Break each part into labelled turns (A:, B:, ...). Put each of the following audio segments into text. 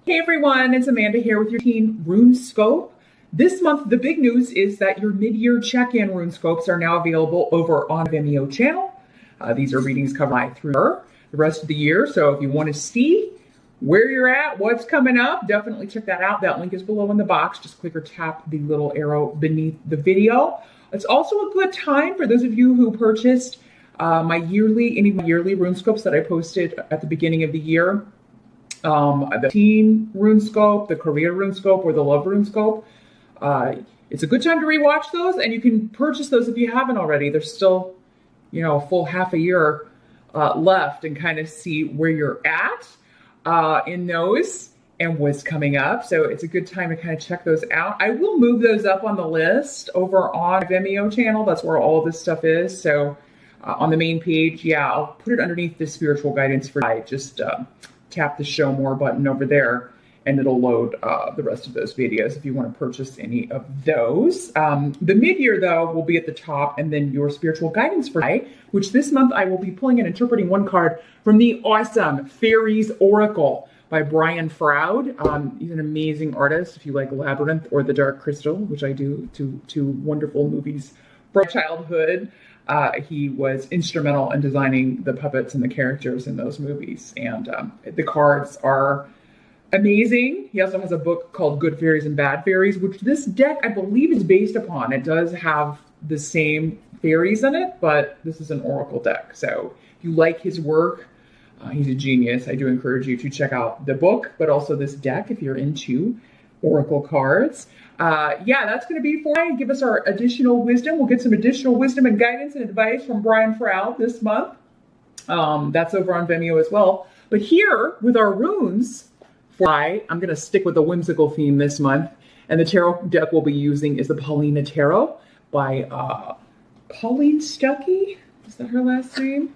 A: Hey everyone, it's Amanda here with your Teen Rune Scope. This month, the big news is that your mid-year check-in rune scopes are now available over on Vimeo channel. These are readings covered through the rest of the year. So if you want to see where you're at, what's coming up, definitely check that out. That link is below in the box. Just click or tap the little arrow beneath the video. It's also a good time for those of you who purchased my yearly rune scopes that I posted at the beginning of the year. The teen rune scope, the career rune scope, or the love rune scope. It's a good time to rewatch those, and you can purchase those if you haven't already. There's still, a full half a year left, and kind of see where you're at in those and what's coming up. So it's a good time to kind of check those out. I will move those up on the list over on Vimeo channel. That's where all of this stuff is. So on the main page, I'll put it underneath the spiritual guidance for tonight. Just tap the show more button over there and it'll load the rest of those videos if you want to purchase any of those. The mid-year though will be at the top, and then your spiritual guidance for tonight, which this month I will be pulling and interpreting one card from the awesome Fairies Oracle by Brian Froud. He's an amazing artist. If you like Labyrinth or The Dark Crystal, which I do, two wonderful movies from childhood. He was instrumental in designing the puppets and the characters in those movies. And the cards are amazing. He also has a book called Good Fairies and Bad Fairies, which this deck, I believe, is based upon. It does have the same fairies in it, but this is an oracle deck. So if you like his work, he's a genius. I do encourage you to check out the book, but also this deck if you're into oracle cards. That's going to be for tonight. Give us our additional wisdom. We'll get some additional wisdom and guidance and advice from Brian Froud this month. That's over on Vimeo as well. But here with our runes, I'm going to stick with the whimsical theme this month. And the tarot deck we'll be using is the Paulina Tarot by Pauline Stuckey. Is that her last name?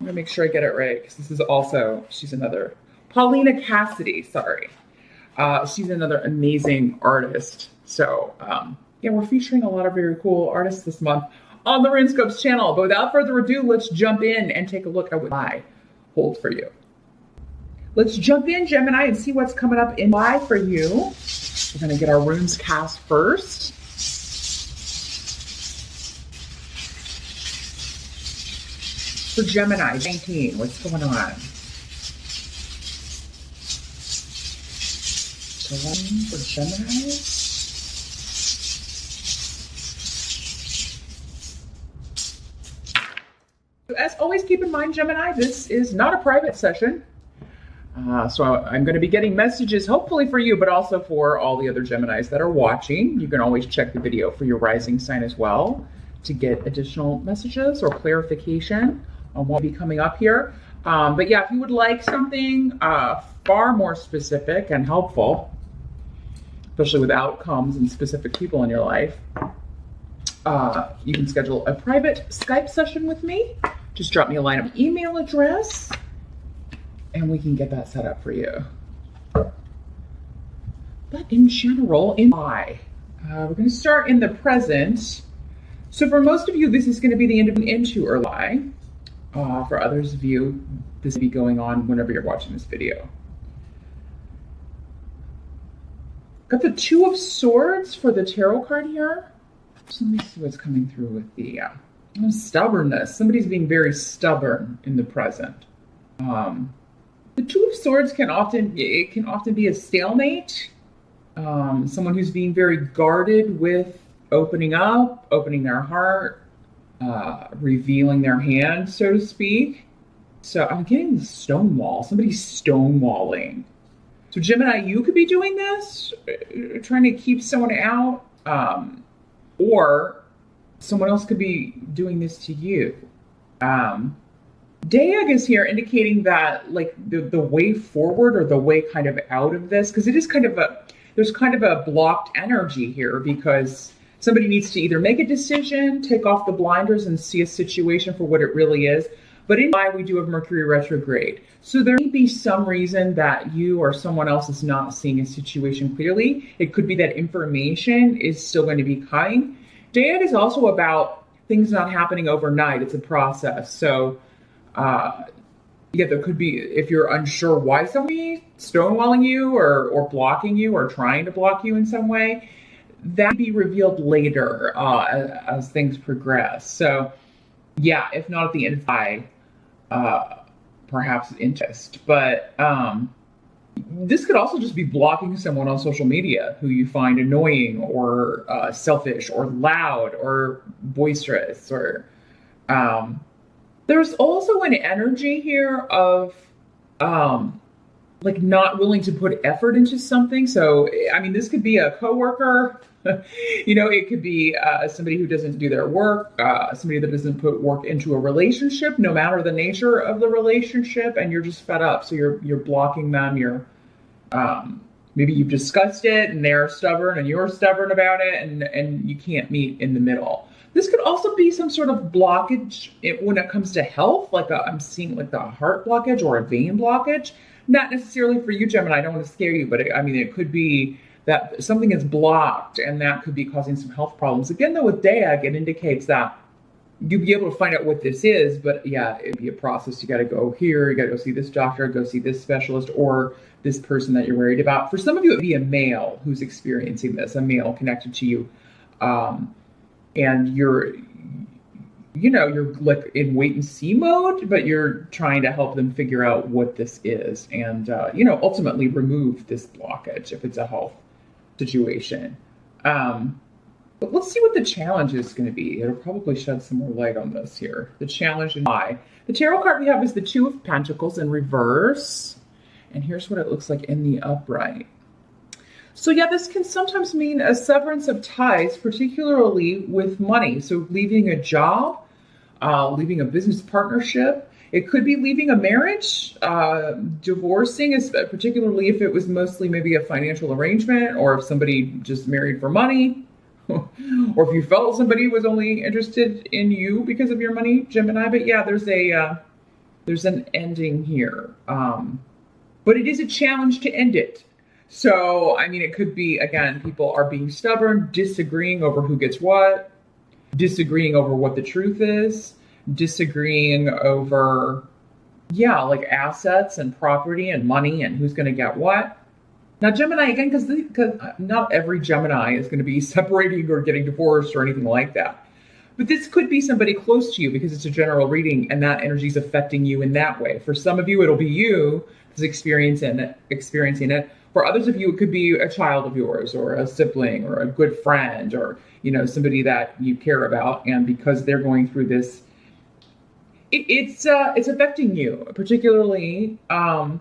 A: I'm going to make sure I get it right, because this is also, she's another, Paulina Cassidy, sorry. She's another amazing artist. So, we're featuring a lot of very cool artists this month on the RuneScopes channel. But without further ado, let's jump in and take a look at what I hold for you. Let's jump in, Gemini, and see what's coming up in July for you. We're going to get our runes cast first. For Gemini, 19, what's going on? For Gemini. As always, keep in mind, Gemini, this is not a private session. So I'm going to be getting messages, hopefully for you, but also for all the other Geminis that are watching. You can always check the video for your rising sign as well to get additional messages or clarification on what will be coming up here. If you would like something far more specific and helpful, especially with outcomes and specific people in your life, you can schedule a private Skype session with me. Just drop me a line of email address and we can get that set up for you. But in general, in July, we're going to start in the present. So for most of you, this is going to be the end of into July. For others of you, this will be going on whenever you're watching this video. Got the Two of Swords for the tarot card here. So let me see what's coming through with the stubbornness. Somebody's being very stubborn in the present. The Two of Swords can often be a stalemate. Someone who's being very guarded with opening up, opening their heart, revealing their hand, so to speak. So I'm getting the stonewall. Somebody's stonewalling. So Gemini, you could be doing this, trying to keep someone out, or someone else could be doing this to you. Daeg is here indicating that like the way forward or the way kind of out of this, because it is there's kind of a blocked energy here because somebody needs to either make a decision, take off the blinders and see a situation for what it really is. But in July, we do have Mercury retrograde. So there may be some reason that you or someone else is not seeing a situation clearly. It could be that information is still going to be coming. Daeg is also about things not happening overnight. It's a process. So Yeah, there could be, if you're unsure why somebody stonewalling you or blocking you or trying to block you in some way, that can be revealed later as things progress. So, yeah, if not at the end of the day, perhaps interest. But this could also just be blocking someone on social media who you find annoying or selfish or loud or boisterous or there's also an energy here of like not willing to put effort into something. So, I mean, this could be a coworker, it could be somebody who doesn't do their work, somebody that doesn't put work into a relationship, no matter the nature of the relationship, and you're just fed up. So you're blocking them. You're maybe you've discussed it, and they're stubborn, and you're stubborn about it, and you can't meet in the middle. This could also be some sort of blockage when it comes to health, like I'm seeing like the heart blockage or a vein blockage. Not necessarily for you, Gemini. I don't want to scare you, but it could be that something is blocked, and that could be causing some health problems. Again, though, with DAG, it indicates that you'll be able to find out what this is, but yeah, it'd be a process. You got to go here, you got to go see this doctor, go see this specialist, or this person that you're worried about. For some of you, it'd be a male who's experiencing this, a male connected to you, and you're like in wait and see mode, but you're trying to help them figure out what this is and, ultimately remove this blockage if it's a health situation. But let's see what the challenge is going to be. It'll probably shed some more light on this here. The challenge and why. The tarot card we have is the Two of Pentacles in reverse. And here's what it looks like in the upright. So yeah, this can sometimes mean a severance of ties, particularly with money. So leaving a job, leaving a business partnership. It could be leaving a marriage, divorcing, particularly if it was mostly maybe a financial arrangement, or if somebody just married for money, or if you felt somebody was only interested in you because of your money, Gemini. But yeah, there's an ending here. But it is a challenge to end it. So, it could be, again, people are being stubborn, disagreeing over who gets what, disagreeing over what the truth is, disagreeing over, like assets and property and money and who's going to get what. Now, Gemini, again, because not every Gemini is going to be separating or getting divorced or anything like that. But this could be somebody close to you because it's a general reading and that energy is affecting you in that way. For some of you, it'll be you who's experiencing it. For others of you, it could be a child of yours or a sibling or a good friend or, somebody that you care about. And because they're going through this, it's affecting you, particularly how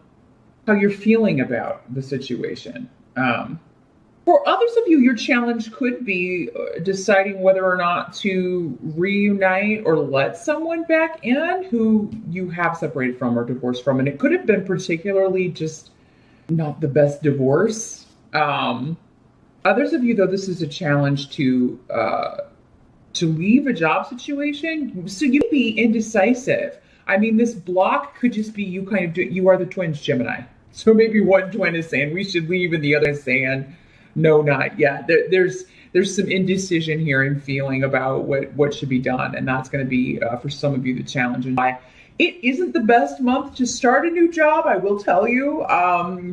A: you're feeling about the situation. For others of you, your challenge could be deciding whether or not to reunite or let someone back in who you have separated from or divorced from. And it could have been particularly just not the best divorce. Others of you, though, this is a challenge to leave a job situation. So you be indecisive. This block could just be you you are the twins, Gemini. So maybe one twin is saying we should leave and the other is saying, no, not yet. There's some indecision here and feeling about what should be done. And that's going to be, for some of you, the challenge. And why it isn't the best month to start a new job, I will tell you,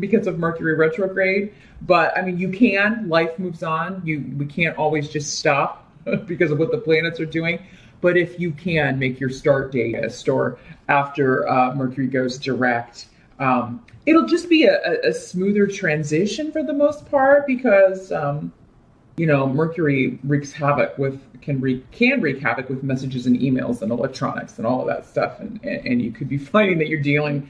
A: because of Mercury retrograde. But you can. Life moves on. We can't always just stop because of what the planets are doing. But if you can make your start date or after Mercury goes direct, it'll just be a smoother transition for the most part because Mercury can wreak havoc with messages and emails and electronics and all of that stuff. And you could be finding that you're dealing,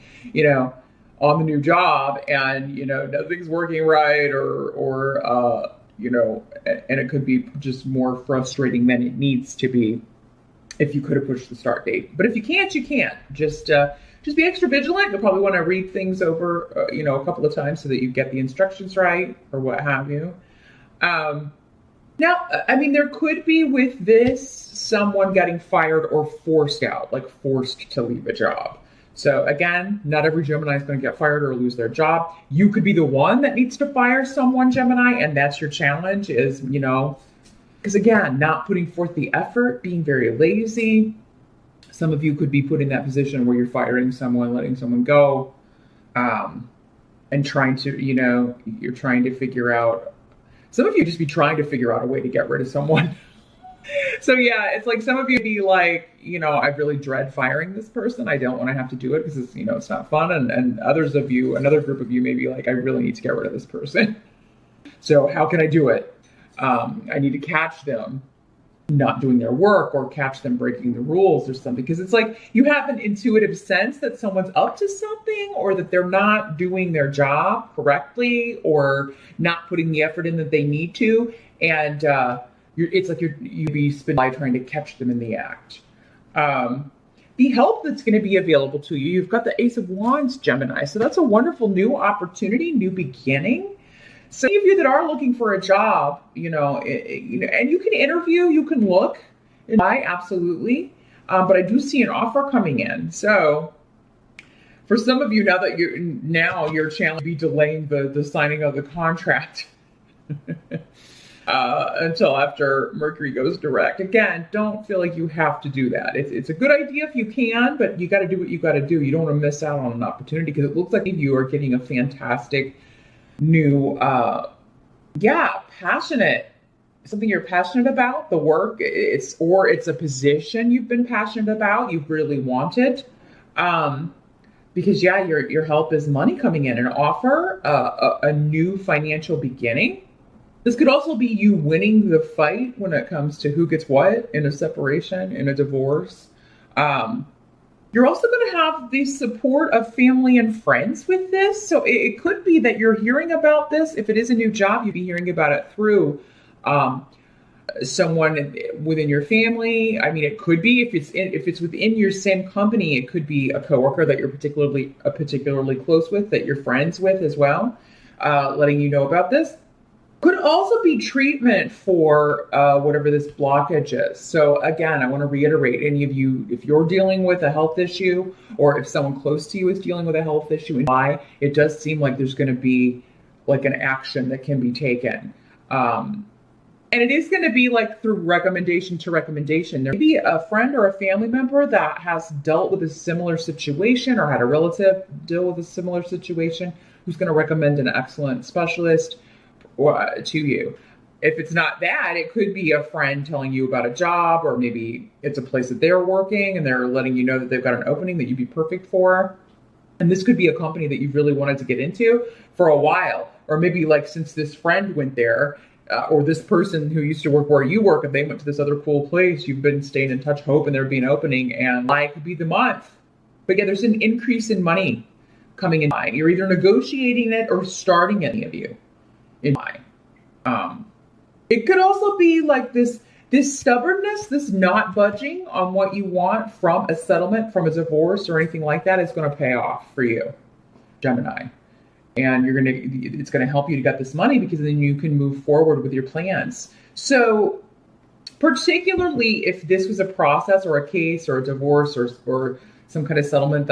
A: on the new job and, nothing's working right or and it could be just more frustrating than it needs to be if you could have pushed the start date. But if you can't, you can't. Just be extra vigilant. You'll probably want to read things over, a couple of times so that you get the instructions right or what have you. Now, there could be with this someone getting fired or forced out, like forced to leave a job. So again, not every Gemini is going to get fired or lose their job. You could be the one that needs to fire someone, Gemini, and that's your challenge is, because again, not putting forth the effort, being very lazy, Some of you could be put in that position where you're firing someone, letting someone go, and trying to, you're trying to figure out, some of you just be trying to figure out a way to get rid of someone. So yeah, it's like some of you be like, I really dread firing this person. I don't want to have to do it because it's, it's not fun. And others of you, another group of you may be like, I really need to get rid of this person. So how can I do it? I need to catch them not doing their work or catch them breaking the rules or something. Because it's like you have an intuitive sense that someone's up to something or that they're not doing their job correctly or not putting the effort in that they need to. And it's like you be spending by trying to catch them in the act. The help that's going to be available to you, you've got the Ace of Wands, Gemini. So that's a wonderful new opportunity, new beginning. So any of you that are looking for a job, and you can interview, you can look, absolutely. But I do see an offer coming in. So for some of you, now that your challenge be delaying the signing of the contract until after Mercury goes direct. Again, don't feel like you have to do that. It's a good idea if you can, but you got to do what you got to do. You don't want to miss out on an opportunity because it looks like you are getting a fantastic new, passionate, something you're passionate about, the work, it's a position you've been passionate about, you've really wanted, because your help is money coming in, an offer, a new financial beginning. This could also be you winning the fight when it comes to who gets what in a separation, in a divorce. You're also going to have the support of family and friends with this. So it could be that you're hearing about this. If it is a new job, you'd be hearing about it through someone within your family. I mean, it could be if it's within your same company, it could be a coworker that you're particularly close with, that you're friends with as well, letting you know about this. Could also be treatment for whatever this blockage is. So again, I want to reiterate, any of you, if you're dealing with a health issue or if someone close to you is dealing with a health issue, and why, it does seem like there's going to be like an action that can be taken. And it is going to be like through recommendation to recommendation. There may be a friend or a family member that has dealt with a similar situation or had a relative deal with a similar situation who's going to recommend an excellent specialist to you. If it's not that, it could be a friend telling you about a job, or maybe it's a place that they're working and they're letting you know that they've got an opening that you'd be perfect for. And this could be a company that you've really wanted to get into for a while, or maybe like since this friend went there, or this person who used to work where you work and they went to this other cool place, you've been staying in touch, hoping there'd be an opening, and July could be the month. But yeah, there's an increase in money coming in. You're either negotiating it or starting any of you. It could also be like this stubbornness, this not budging on what you want from a settlement, from a divorce or anything like that is going to pay off for you, Gemini. And it's going to help you to get this money because then you can move forward with your plans. So particularly if this was a process or a case or a divorce or some kind of settlement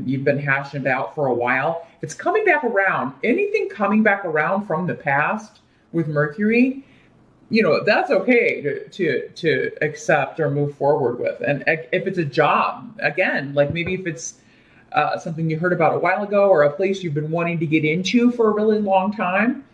A: you've been hashing out for a while, it's coming back around. Anything coming back around from the past with Mercury, that's okay to accept or move forward with. And if it's a job, again, like maybe if it's something you heard about a while ago or a place you've been wanting to get into for a really long time,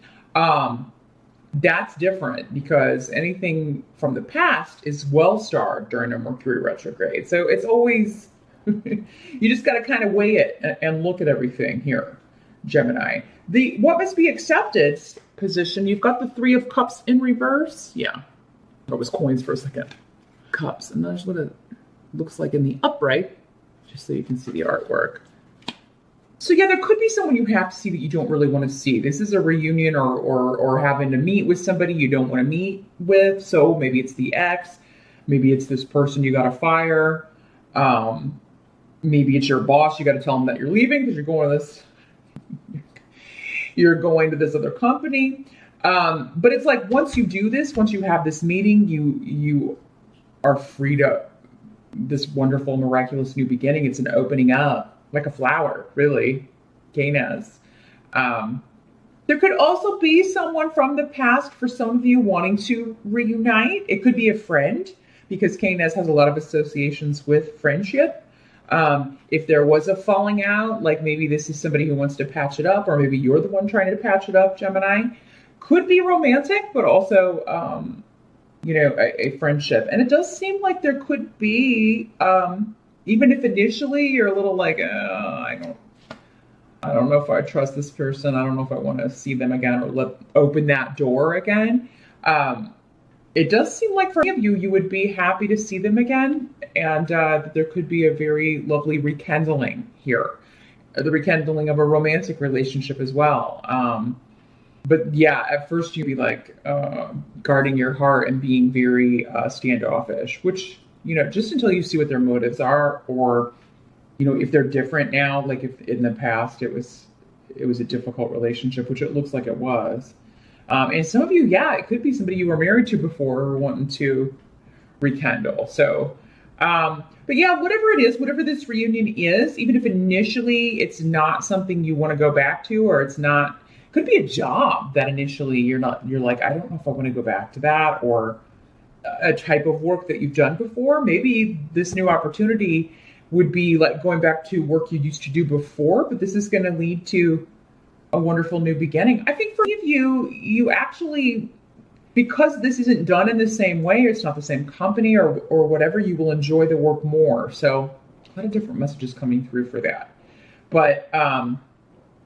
A: that's different because anything from the past is well-starred during a Mercury retrograde. So it's always, you just got to kind of weigh it and look at everything here, Gemini. The what must be accepted position, you've got the Three of Cups in reverse. Yeah, it was coins for a second. Cups, and that's what it looks like in the upright, just so you can see the artwork. So yeah, there could be someone you have to see that you don't really want to see. This is a reunion or having to meet with somebody you don't want to meet with. So maybe it's the ex, maybe it's this person you got to fire. Maybe it's your boss. You got to tell them that you're leaving because you're going to this other company. But it's like once you do this, once you have this meeting, you are free to this wonderful, miraculous new beginning. It's an opening up like a flower, really. Gaines. There could also be someone from the past for some of you wanting to reunite. It could be a friend because K-Ness has a lot of associations with friendship. If there was a falling out, like maybe this is somebody who wants to patch it up, or maybe you're the one trying to patch it up, Gemini, could be romantic, but also, a friendship. And it does seem like there could be, even if initially you're a little like, I don't know if I trust this person. I don't know if I want to see them again or open that door again. It does seem like for any of you, you would be happy to see them again, and there could be a very lovely rekindling here, the rekindling of a romantic relationship as well. But yeah, at first you'd be like guarding your heart and being very standoffish, which, just until you see what their motives are, or, if they're different now, like if in the past it was a difficult relationship, which it looks like it was. And some of you, it could be somebody you were married to before or wanting to rekindle. So, but yeah, whatever it is, whatever this reunion is, even if initially it's not something you want to go back to, or it's not, could be a job that initially you're like, I don't know if I want to go back to that, or a type of work that you've done before. Maybe this new opportunity would be like going back to work you used to do before, but this is going to lead to a wonderful new beginning. I think for you actually, because this isn't done in the same way, it's not the same company or whatever, you will enjoy the work more. So a lot of different messages coming through for that. But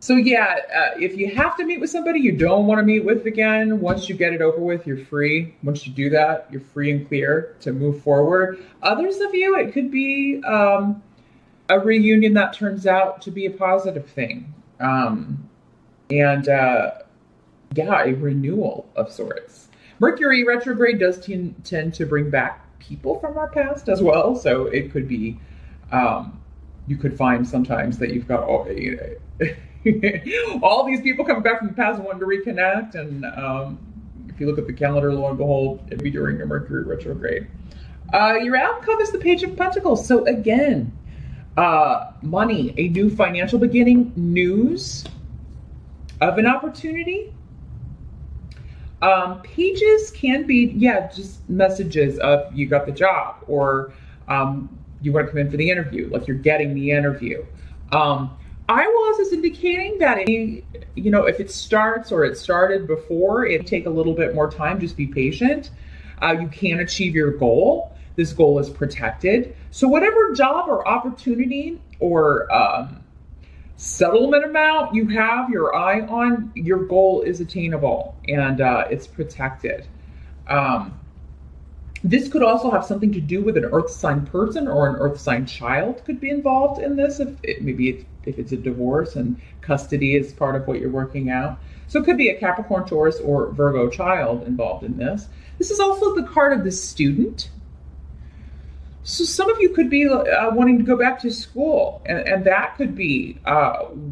A: if you have to meet with somebody you don't want to meet with again, once you get it over with, you're free. Once you do that, you're free and clear to move forward. Others of you, it could be a reunion that turns out to be a positive thing. A renewal of sorts. Mercury retrograde does tend to bring back people from our past as well. So it could be, you could find sometimes that you've got all these people coming back from the past and wanting to reconnect. And if you look at the calendar, lo and behold, it'd be during a Mercury retrograde. Your outcome is the Page of Pentacles. So again, money, a new financial beginning, news of an opportunity. Pages can be, just messages of you got the job, or you want to come in for the interview, like you're getting the interview. IWAS is indicating that, if it starts or it started before, it take a little bit more time. Just be patient. You can achieve your goal. This goal is protected. So whatever job or opportunity or settlement amount you have your eye on, your goal is attainable and it's protected. This could also have something to do with an earth sign person, or an earth sign child could be involved in this. If it's a divorce and custody is part of what you're working out. So it could be a Capricorn, Taurus, or Virgo child involved in this. This is also the card of the student. So some of you could be wanting to go back to school, and that could be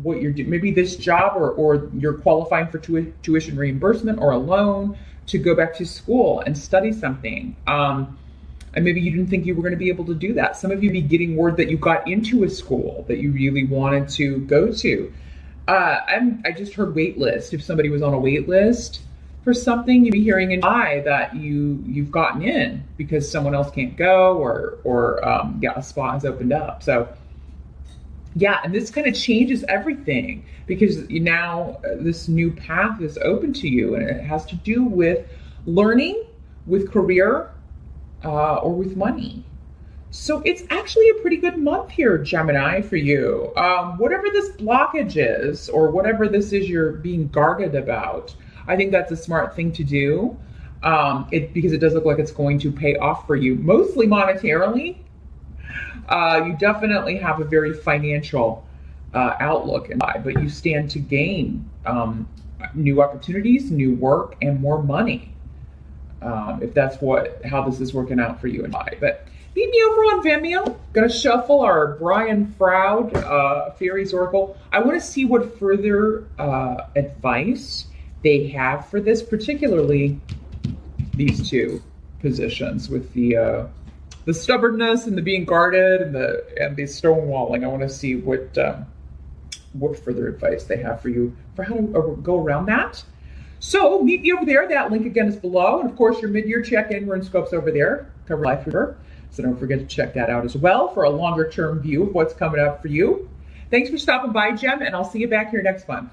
A: what you're doing. Maybe this job, or you're qualifying for tuition reimbursement or a loan to go back to school and study something. And maybe you didn't think you were going to be able to do that. Some of you be getting word that you got into a school that you really wanted to go to. I just heard wait list. If somebody was on a wait list for something, you'd be hearing in July that you've gotten in because someone else can't go, or a spot has opened up. So and this kind of changes everything, because now this new path is open to you, and it has to do with learning, with career, or with money. So it's actually a pretty good month here, Gemini, for you. Whatever this blockage is, or whatever this is you're being guarded about, I think that's a smart thing to do, because it does look like it's going to pay off for you, mostly monetarily. You definitely have a very financial outlook in life, but you stand to gain new opportunities, new work, and more money, if that's how this is working out for you in life. But meet me over on Vimeo. Gonna shuffle our Brian Froud Fairies Oracle. I want to see what further advice they have for this, particularly these two positions with the stubbornness and the being guarded and the stonewalling. I want to see what further advice they have for you for how to go around that. So meet me over there. That link again is below. And of course, your mid-year check-in rune scopes over there, cover life for her. So don't forget to check that out as well for a longer term view of what's coming up for you. Thanks for stopping by, Gem, and I'll see you back here next month.